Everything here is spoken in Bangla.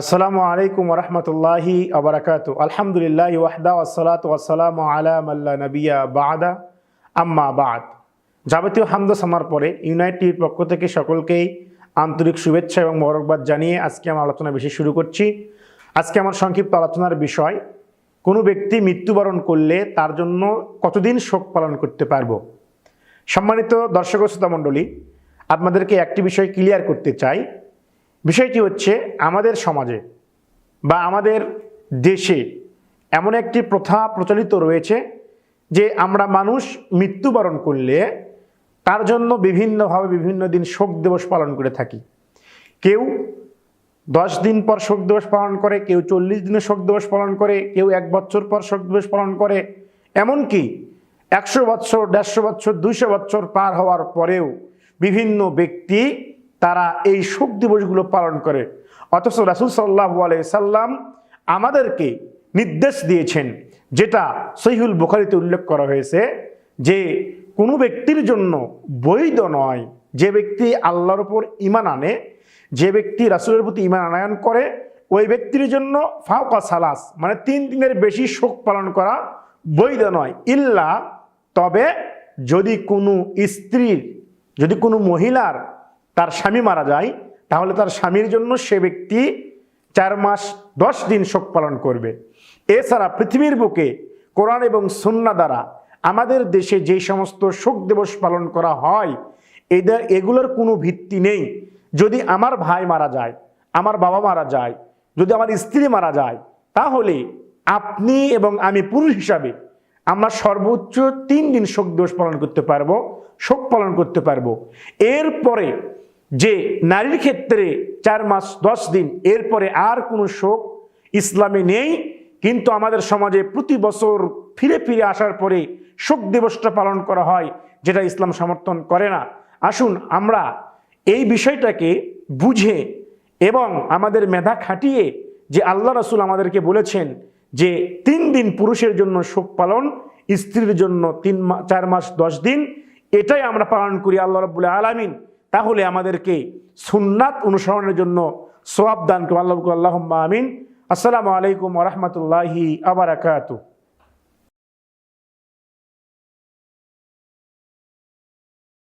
আসসালামু আলাইকুম ওরহমতুল্লাহি আবরাকাতু। আলহামদুলিল্লাহি ওয়াহদা ওয়াসসালাতু ওয়াসসালামু আলা মাল্লা নাবিয়্যা বা'দা আম্মা বা'দ। যাবতীয় হামদ সামার পরে ইউনাইটেড পক্ষ থেকে সকলকেই আন্তরিক শুভেচ্ছা এবং মোবারকবাদ জানিয়ে আজকে আমার আলোচনা বেশি শুরু করছি। আজকে আমার সংক্ষিপ্ত আলোচনার বিষয়, কোনো ব্যক্তি মৃত্যুবরণ করলে তার জন্য কতদিন শোক পালন করতে পারবো। সম্মানিত দর্শক ও শ্রোতা মণ্ডলী, আপনাদেরকে একটি বিষয় ক্লিয়ার করতে চাই। বিষয়টি হচ্ছে, আমাদের সমাজে বা আমাদের দেশে এমন একটি প্রথা প্রচলিত রয়েছে যে আমরা মানুষ মৃত্যুবরণ করলে তার জন্য বিভিন্নভাবে বিভিন্ন দিন শোক দিবস পালন করে থাকি। কেউ 10 দিন পর শোক দিবস পালন করে, কেউ 40 দিনে শোক দিবস পালন করে, কেউ 1 বছর পর শোক দিবস পালন করে, এমনকি 100 বছর, 150 বছর, 200 বছর পার হওয়ার পরেও বিভিন্ন ব্যক্তি তারা এই শোক দিবসগুলো পালন করে। অথচ রাসূল সাল্লাল্লাহু আলাইহি সাল্লাম আমাদেরকে নির্দেশ দিয়েছেন, যেটা সহিহুল বুখারীতে উল্লেখ করা হয়েছে, যে কোনো ব্যক্তির জন্য বৈধ নয়, যে ব্যক্তি আল্লাহর উপর ঈমান আনে, যে ব্যক্তি রাসূলের প্রতি ঈমান আনয়ন করে, ওই ব্যক্তির জন্য ফাওকা সালাস মানে 3 দিনের বেশি শোক পালন করা বৈধ নয়। ইল্লা, তবে যদি কোনো স্ত্রীর, যদি কোনো মহিলার তার স্বামী মারা যায়, তাহলে তার স্বামীর জন্য সে ব্যক্তি 4 মাস 10 দিন শোক পালন করবে। এছাড়া পৃথিবীর বুকে কোরআন এবং সুন্নাহ দ্বারা আমাদের দেশে যে সমস্ত শোক দিবস পালন করা হয়, এগুলোর কোনো ভিত্তি নেই। যদি আমার ভাই মারা যায়, আমার বাবা মারা যায়, যদি আমার স্ত্রী মারা যায়, তাহলে আপনি এবং আমি পুরুষ হিসাবে আমরা সর্বোচ্চ 3 দিন শোক দিবস পালন করতে পারবো, শোক পালন করতে পারবো। এরপরে যে নারীর ক্ষেত্রে 4 মাস 10 দিন, এরপরে আর কোনো শোক ইসলামে নেই। কিন্তু আমাদের সমাজে প্রতি বছর ফিরে ফিরে আসার পরে শোক দিবসটা পালন করা হয়, যেটা ইসলাম সমর্থন করে না। আসুন আমরা এই বিষয়টাকে বুঝে এবং আমাদের মেধা খাটিয়ে, যে আল্লাহ রাসূল আমাদেরকে বলেছেন যে 3 দিন পুরুষের জন্য শোক পালন, স্ত্রীর জন্য 4 মাস 10 দিন, এটাই আমরা পালন করি আল্লাহ রাব্বুল আলামিন। তাহলে আমাদেরকে সুন্নাত অনুসরণের জন্য সওয়াব দান করুন আল্লাহুম্মা আমিন। আসসালামু আলাইকুম ওয়া রাহমাতুল্লাহি ওয়া বারাকাতুহু।